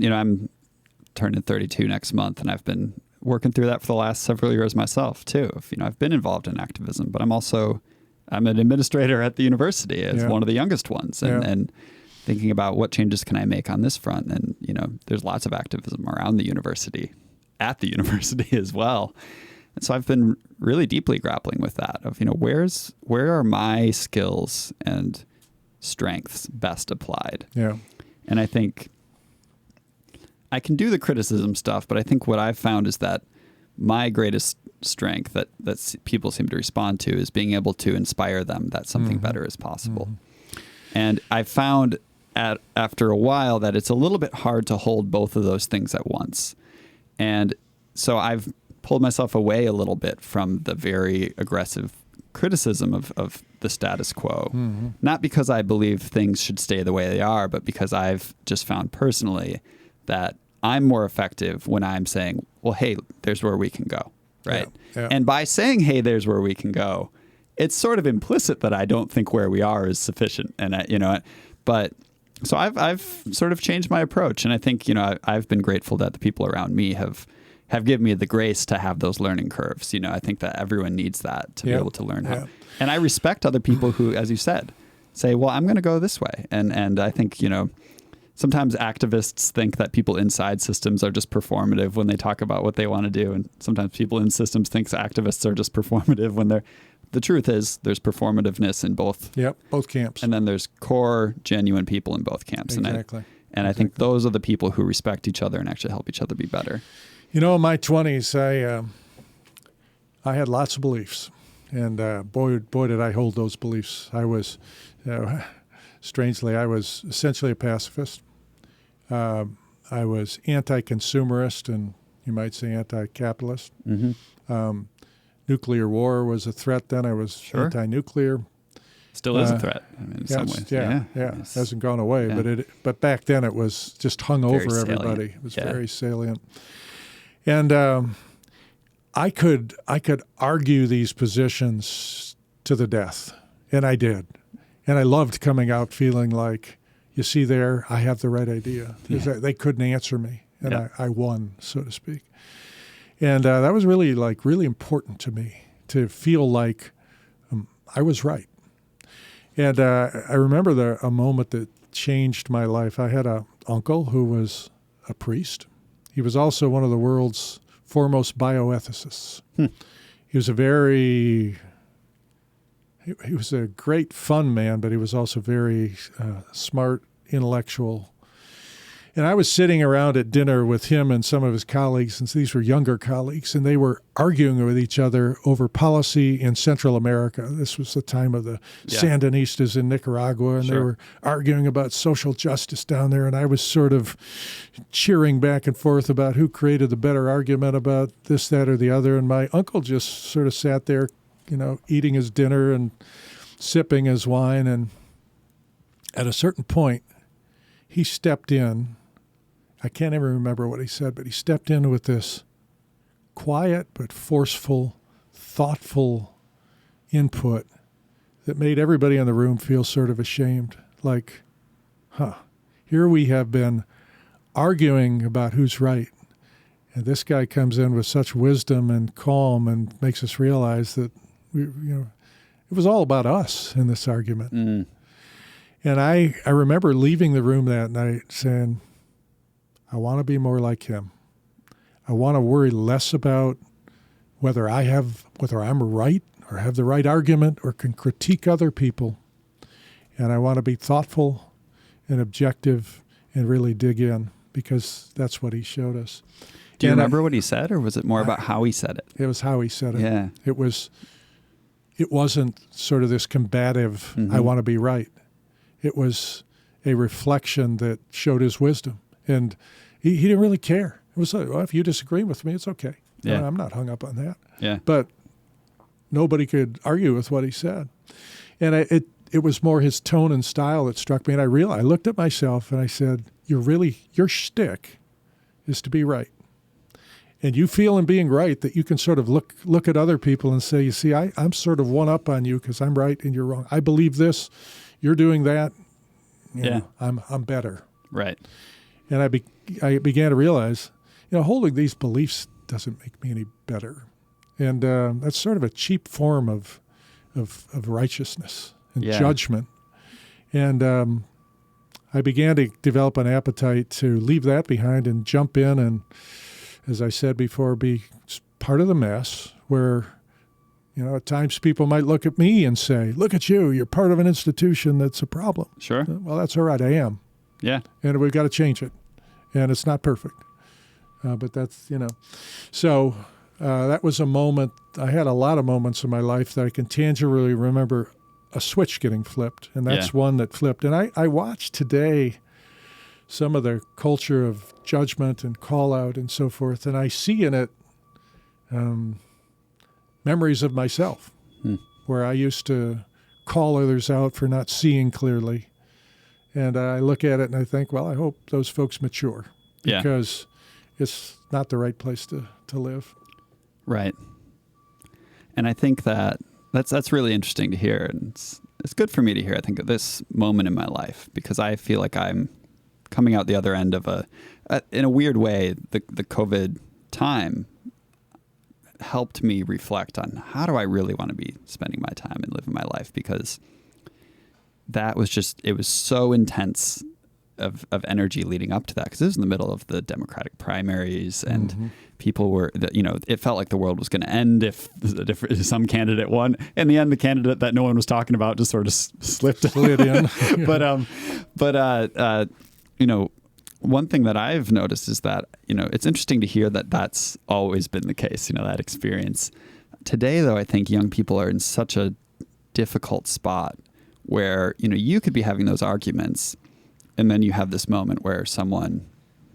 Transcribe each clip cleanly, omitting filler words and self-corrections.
I'm turning 32 next month, and I've been working through that for the last several years myself too. I've been involved in activism, but I'm an administrator at the university as one of the youngest ones, and thinking about what changes can I make on this front. And, there's lots of activism around the university, at the university as well. And so I've been really deeply grappling with that of, where are my skills and strengths best applied? Yeah. And I think I can do the criticism stuff, but I think what I've found is that my greatest strength that people seem to respond to is being able to inspire them that something better is possible. And I found after a while that it's a little bit hard to hold both of those things at once. And so I've pulled myself away a little bit from the very aggressive criticism of the status quo, not because I believe things should stay the way they are, but because I've just found personally that I'm more effective when I'm saying, well, hey, there's where we can go, right? Yeah. And by saying, hey, there's where we can go, it's sort of implicit that I don't think where we are is sufficient. And, but so I've sort of changed my approach. And I think, I've been grateful that the people around me have given me the grace to have those learning curves. I think that everyone needs that to be able to learn how. And I respect other people who, as you said, say, well, I'm going to go this way. And I think, sometimes activists think that people inside systems are just performative when they talk about what they want to do. And sometimes people in systems think activists are just performative when the truth is there's performativeness in both. Yep, both camps. And then there's core, genuine people in both camps. Exactly. And I think those are the people who respect each other and actually help each other be better. In my 20s, I had lots of beliefs. And boy, did I hold those beliefs. I was... strangely, I was essentially a pacifist. I was anti-consumerist and you might say anti-capitalist. Nuclear war was a threat then. I was anti-nuclear. Still is a threat in some ways. Yeah. Yes. It hasn't gone away, but back then it was just hung very over salient. Everybody. It was very salient. And I could argue these positions to the death, and I did. And I loved coming out feeling like, you see there, I have the right idea. They couldn't answer me, and I won, so to speak. And that was really important to me, to feel like I was right. And I remember a moment that changed my life. I had an uncle who was a priest. He was also one of the world's foremost bioethicists. He was He was a great fun man, but he was also very smart, intellectual. And I was sitting around at dinner with him and some of his colleagues, and these were younger colleagues, and they were arguing with each other over policy in Central America. This was the time of the Sandinistas in Nicaragua, and they were arguing about social justice down there, and I was sort of cheering back and forth about who created the better argument about this, that, or the other. And my uncle just sort of sat there, eating his dinner and sipping his wine. And at a certain point, he stepped in. I can't even remember what he said, but he stepped in with this quiet but forceful, thoughtful input that made everybody in the room feel sort of ashamed. Like, here we have been arguing about who's right. And this guy comes in with such wisdom and calm and makes us realize that it was all about us in this argument. And I remember leaving the room that night saying, I want to be more like him. I want to worry less about whether I'm right or have the right argument or can critique other people. And I want to be thoughtful and objective and really dig in, because that's what he showed us. Do you remember what he said, or was it more about how he said it? It was how he said it. Yeah. It wasn't sort of this combative, I want to be right. It was a reflection that showed his wisdom. And he didn't really care. It was like, well, if you disagree with me, it's okay. Yeah. I'm not hung up on that. Yeah. But nobody could argue with what he said. And it was more his tone and style that struck me. And I looked at myself and I said, your shtick is to be right. And you feel in being right that you can sort of look at other people and say, you see, I'm sort of one up on you because I'm right and you're wrong. I believe this, you're doing that. You know, I'm better. Right. And I began to realize, holding these beliefs doesn't make me any better. And that's sort of a cheap form of righteousness and judgment. And I began to develop an appetite to leave that behind and jump in and, as I said before, be part of the mess where, at times people might look at me and say, look at you, you're part of an institution that's a problem. Sure. Well, that's all right, I am. Yeah. And we've got to change it. And it's not perfect. But that's, So that was a moment. I had a lot of moments in my life that I can tangibly remember a switch getting flipped. And that's one that flipped. And I watched today some of the culture of judgment and call out and so forth. And I see in it memories of myself where I used to call others out for not seeing clearly. And I look at it and I think, well, I hope those folks mature because it's not the right place to live. Right. And I think that's really interesting to hear. And it's good for me to hear, I think, at this moment in my life, because I feel like I'm coming out the other end of in a weird way, the COVID time helped me reflect on how do I really want to be spending my time and living my life, because that was it was so intense of energy leading up to that, because it was in the middle of the Democratic primaries and people were, it felt like the world was going to end if some candidate won. In the end, the candidate that no one was talking about just sort of slid in. But one thing that I've noticed is that, it's interesting to hear that that's always been the case, that experience. Today, though, I think young people are in such a difficult spot where, you could be having those arguments and then you have this moment where someone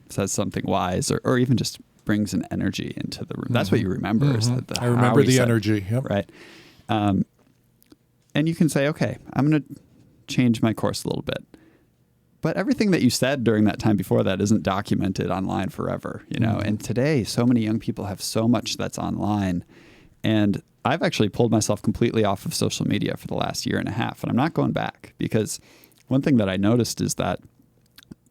says something wise or even just brings an energy into the room. That's what you remember. Is I remember the energy. Yep. Right. And you can say, okay, I'm going to change my course a little bit. But everything that you said during that time before that isn't documented online forever, And today, so many young people have so much that's online. And I've actually pulled myself completely off of social media for the last year and a half, and I'm not going back, because one thing that I noticed is that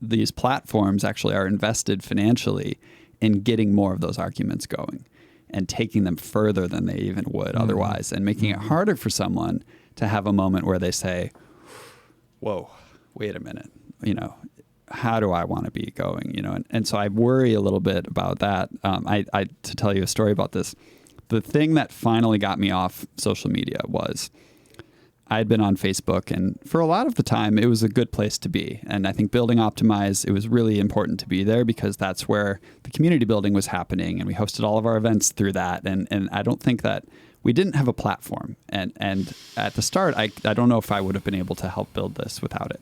these platforms actually are invested financially in getting more of those arguments going and taking them further than they even would otherwise, and making it harder for someone to have a moment where they say, whoa, wait a minute, how do I want to be going? And so I worry a little bit about that. To tell you a story about this, the thing that finally got me off social media was I'd been on Facebook, and for a lot of the time, it was a good place to be. And I think building Optimize, it was really important to be there because that's where the community building was happening, and we hosted all of our events through that. And I don't think that we didn't have a platform. And at the start, I don't know if I would have been able to help build this without it.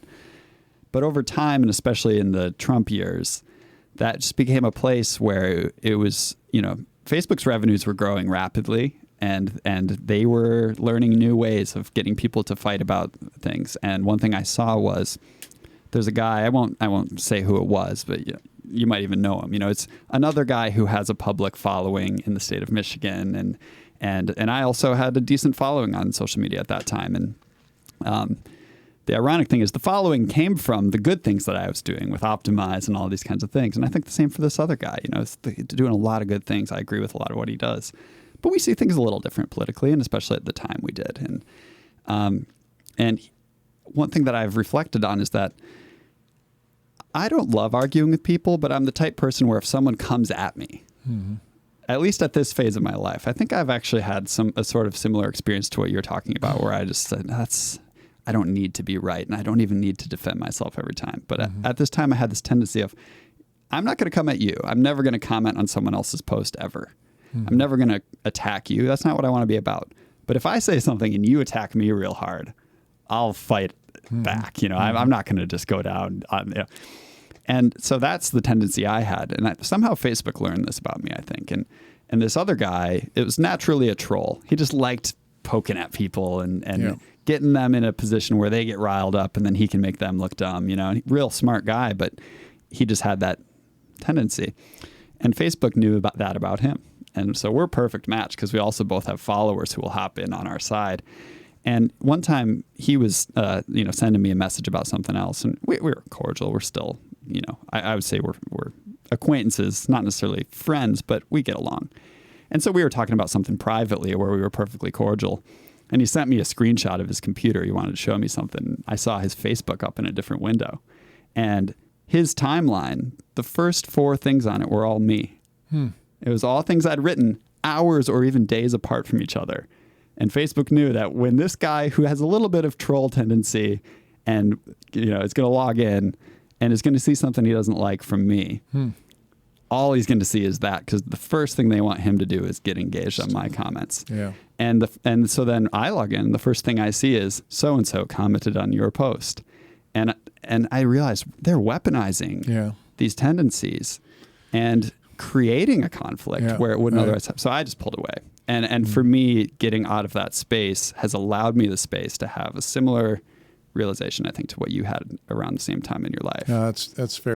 But over time, and especially in the Trump years, that just became a place where it was, Facebook's revenues were growing rapidly. And they were learning new ways of getting people to fight about things. And one thing I saw was there's a guy, I won't say who it was, but you might even know him. It's another guy who has a public following in the state of Michigan, and I also had a decent following on social media at that time. And the ironic thing is the following came from the good things that I was doing with Optimize and all these kinds of things. And I think the same for this other guy. He's doing a lot of good things. I agree with a lot of what he does. But we see things a little different politically, and especially at the time we did. And one thing that I've reflected on is that I don't love arguing with people, but I'm the type person where if someone comes at me, at least at this phase of my life, I think I've actually had a sort of similar experience to what you're talking about, where I just said, I don't need to be right, and I don't even need to defend myself every time. But at this time, I had this tendency of, I'm not going to come at you. I'm never going to comment on someone else's post ever. I'm never going to attack you. That's not what I want to be about. But if I say something and you attack me real hard, I'll fight back. I'm not going to just go down on. And so that's the tendency I had. And somehow Facebook learned this about me, I think. And this other guy, it was naturally a troll. He just liked poking at people and getting them in a position where they get riled up, and then he can make them look dumb. Real smart guy, but he just had that tendency. And Facebook knew about him. And so we're a perfect match because we also both have followers who will hop in on our side. And one time he was, sending me a message about something else, and we were cordial. We're still, I would say we're acquaintances, not necessarily friends, but we get along. And so we were talking about something privately where we were perfectly cordial. And he sent me a screenshot of his computer. He wanted to show me something. I saw his Facebook up in a different window. And his timeline, the first 4 things on it were all me. It was all things I'd written hours or even days apart from each other. And Facebook knew that when this guy who has a little bit of troll tendency and, is going to log in and is going to see something he doesn't like from me, all he's going to see is that, because the first thing they want him to do is get engaged on my comments. Yeah. And so then I log in. The first thing I see is so-and-so commented on your post. And I realized they're weaponizing these tendencies and creating a conflict where it wouldn't otherwise have. So I just pulled away. And for me, getting out of that space has allowed me the space to have a similar realization, I think, to what you had around the same time in your life. Yeah, that's fair.